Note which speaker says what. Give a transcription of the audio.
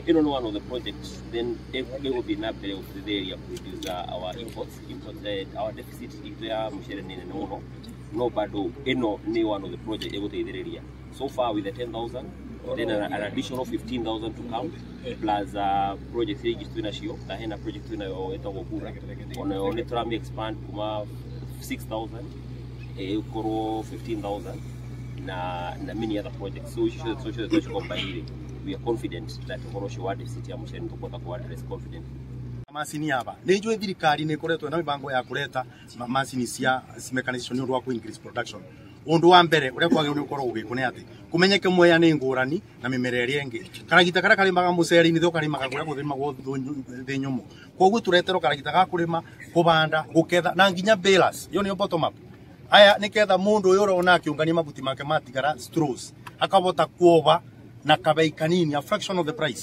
Speaker 1: in one of the projects, then we will be in the area produce our imports. Our deficit is there, mucere no bado, ni one of the projects able to area. So far with the 10,000, then an additional 15,000 to come, plus project ucio, the henna project on the expand kuuma 6,000, ukoro 15,000, na many other projects. So we are confident that deficit ya mucere tupota ku address confident.
Speaker 2: Masini hapa nijue thirikari ni koretwo na mibango ya kureta masini cia mechanization ndu wa ku increase production. Undu wa mbere uria kwagirwo ni ukorwo ugikune ati kumenyeke moya ni ngurani na mimera iri ingi karagita kara karimaga mucere ni thukarimaga kuria guthimagwo thi nyumu koguo tureterwo karagita ga kurima kubanda guketha na nginya balance yo ni bottom up aya niketha mundu uyu urona akiungania mabuti make matigara straws akabota kuoba na kabei kanini a fraction of the price.